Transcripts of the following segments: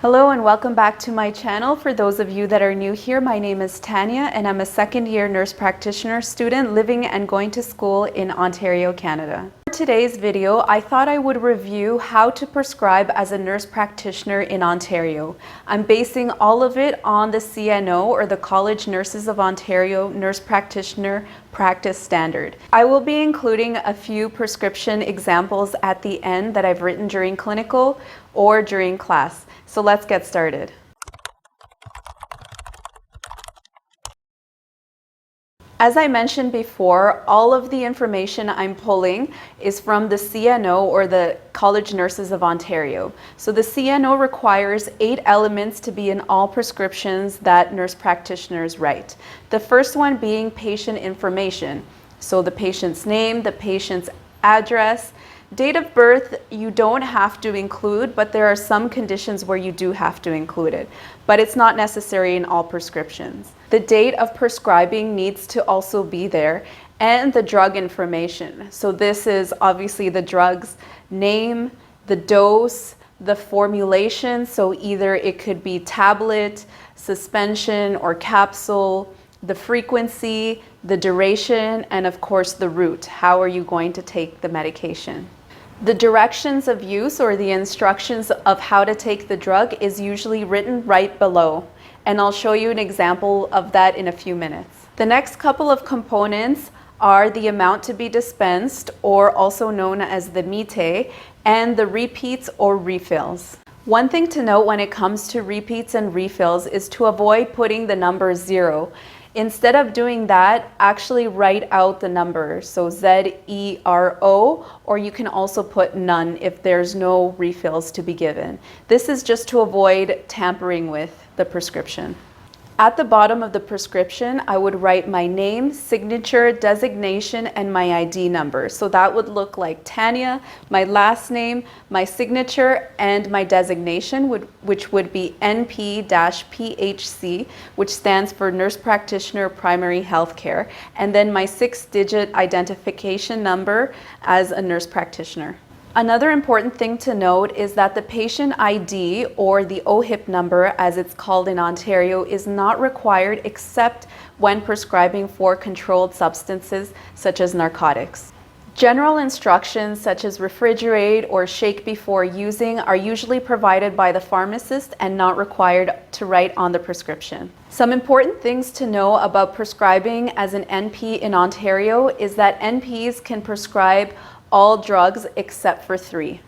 Hello and welcome back to my channel. For those of you that are new here, my name is Tania and I'm a second-year nurse practitioner student living and going to school in Ontario, Canada. For today's video, I thought I would review how to prescribe as a nurse practitioner in Ontario. I'm basing all of it on the CNO, or the College Nurses of Ontario Nurse Practitioner Practice Standard. I will be including a few prescription examples at the end that I've written during clinical or during class. So let's get started. As I mentioned before, all of the information I'm pulling is from the CNO, or the College Nurses of Ontario. So the CNO requires 8 elements to be in all prescriptions that nurse practitioners write. The first one being patient information. So the patient's name, the patient's address. Date of birth, you don't have to include, but there are some conditions where you do have to include it. But it's not necessary in all prescriptions. The date of prescribing needs to also be there, and the drug information. So this is obviously the drug's name, the dose, the formulation. So either it could be tablet, suspension, or capsule, the frequency, the duration, and of course the route. How are you going to take the medication? The directions of use, or the instructions of how to take the drug, is usually written right below. And I'll show you an example of that in a few minutes. The next couple of components are the amount to be dispensed, or also known as the mite, and the repeats or refills. One thing to note when it comes to repeats and refills is to avoid putting the number 0. Instead of doing that, actually write out the number, so Z-E-R-O, or you can also put none if there's no refills to be given. This is just to avoid tampering with the prescription. At the bottom of the prescription, I would write my name, signature, designation, and my ID number. So that would look like Tania, my last name, my signature, and my designation, which would be NP-PHC, which stands for Nurse Practitioner Primary Healthcare, and then my 6-digit identification number as a nurse practitioner. Another important thing to note is that the patient ID, or the OHIP number as it's called in Ontario, is not required except when prescribing for controlled substances such as narcotics. General instructions such as refrigerate or shake before using are usually provided by the pharmacist and not required to write on the prescription. Some important things to know about prescribing as an NP in Ontario is that NPs can prescribe all drugs except for 3.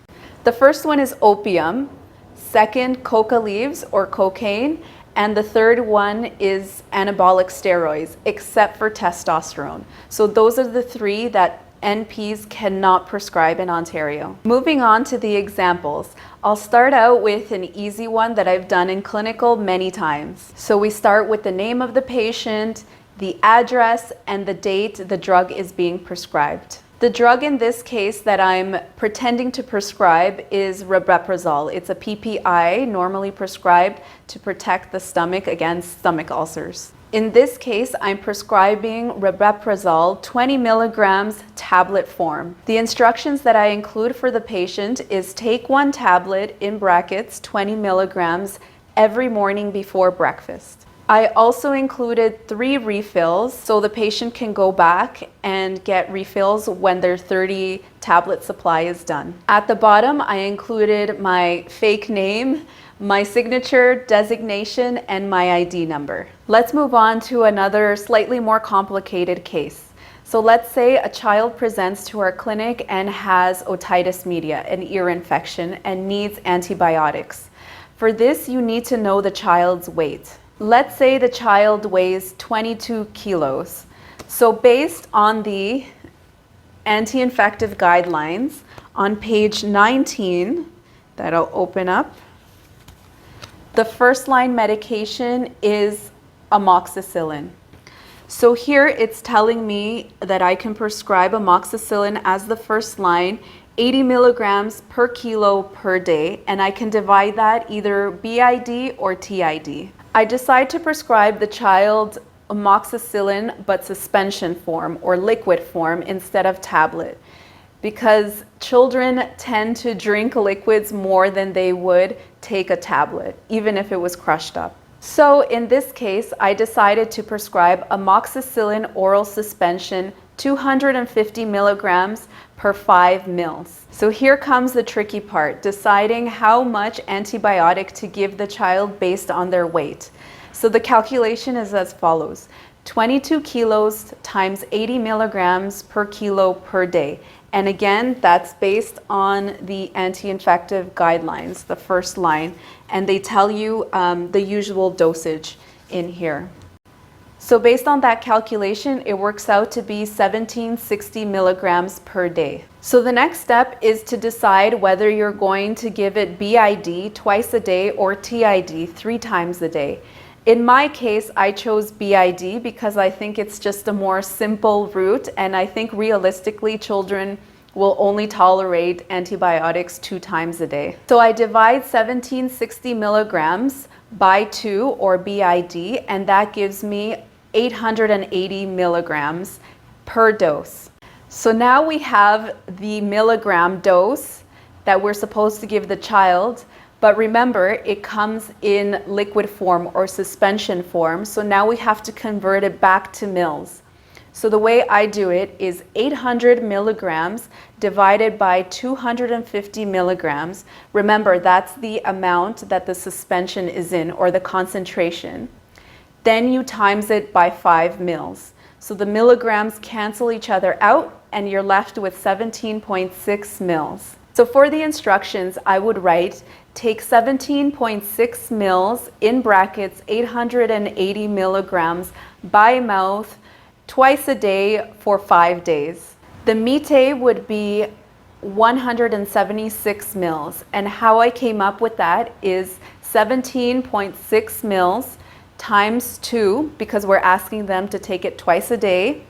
The first one is opium, second coca leaves or cocaine, and the third one is anabolic steroids except for testosterone. So those are the 3 that NPs cannot prescribe in Ontario. Moving on to the examples, I'll start out with an easy one that I've done in clinical many times. So we start with the name of the patient, the address, and the date the drug is being prescribed. The drug in this case that I'm pretending to prescribe is rabeprazole. It's a PPI normally prescribed to protect the stomach against stomach ulcers. In this case, I'm prescribing rabeprazole 20 milligrams tablet form. The instructions that I include for the patient is take 1 tablet, in brackets 20 milligrams, every morning before breakfast. I also included 3 refills, so the patient can go back and get refills when their 30 tablet supply is done. At the bottom, I included my fake name, my signature, designation, and my ID number. Let's move on to another slightly more complicated case. So let's say a child presents to our clinic and has otitis media, an ear infection, and needs antibiotics. For this, you need to know the child's weight. Let's say the child weighs 22 kilos. So based on the anti-infective guidelines on page 19, that I'll open up, the first line medication is amoxicillin. So here it's telling me that I can prescribe amoxicillin as the first line, 80 milligrams per kilo per day, and I can divide that either BID or TID. I decide to prescribe the child amoxicillin but suspension form or liquid form instead of tablet. because children tend to drink liquids more than they would take a tablet, even if it was crushed up. So in this case, I decided to prescribe amoxicillin oral suspension 250 milligrams per 5 mils. So here comes the tricky part, deciding how much antibiotic to give the child based on their weight. So the calculation is as follows: 22 kilos times 80 milligrams per kilo per day. And again, that's based on the anti-infective guidelines, the first line, and they tell you the usual dosage in here. So based on that calculation, it works out to be 1760 milligrams per day. So the next step is to decide whether you're going to give it BID twice a day or TID 3 times a day. In my case, I chose BID because I think it's just a more simple route, and I think realistically children will only tolerate antibiotics 2 times a day. So I divide 1760 milligrams by 2, or BID, and that gives me 880 milligrams per dose. So now we have the milligram dose that we're supposed to give the child, but remember, it comes in liquid form or suspension form, so now we have to convert it back to mils. So the way I do it is 800 milligrams divided by 250 milligrams. Remember, that's the amount that the suspension is in, or the concentration. Then you times it by 5 mils. So the milligrams cancel each other out and you're left with 17.6 mils. So for the instructions, I would write, take 17.6 mils in brackets 880 milligrams by mouth twice a day for 5 days. The mite would be 176 mils, and how I came up with that is 17.6 mils times 2, because we're asking them to take it twice a day,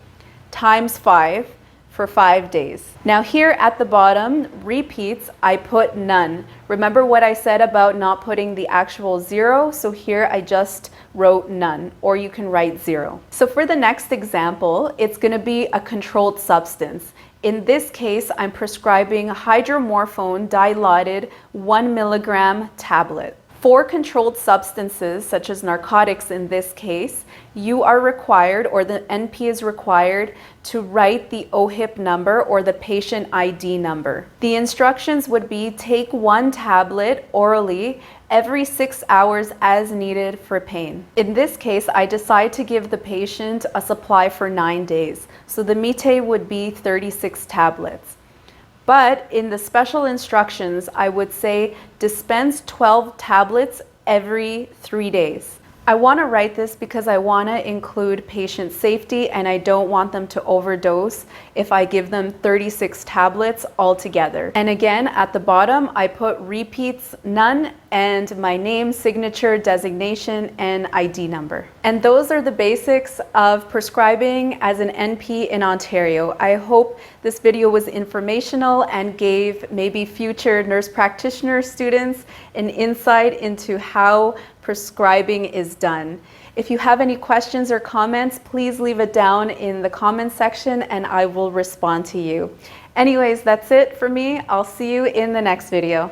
times 5 for 5 days. Now here at the bottom, repeats, I put none. Remember what I said about not putting the actual 0? So here I just wrote none, or you can write 0. So for the next example, it's going to be a controlled substance. In this case, I'm prescribing hydromorphone dilaudid 1 milligram tablet. For controlled substances, such as narcotics in this case, you are required, or the NP is required, to write the OHIP number, or the patient ID number. The instructions would be take 1 tablet orally every 6 hours as needed for pain. In this case, I decide to give the patient a supply for 9 days. So the mite would be 36 tablets. But in the special instructions, I would say dispense 12 tablets every 3 days. I want to write this because I want to include patient safety, and I don't want them to overdose if I give them 36 tablets altogether. And again, at the bottom, I put repeats none and my name, signature, designation, and ID number. And those are the basics of prescribing as an NP in Ontario. I hope this video was informational and gave maybe future nurse practitioner students an insight into how prescribing is done. If you have any questions or comments, please leave it down in the comments section and I will respond to you. Anyways, that's it for me. I'll see you in the next video.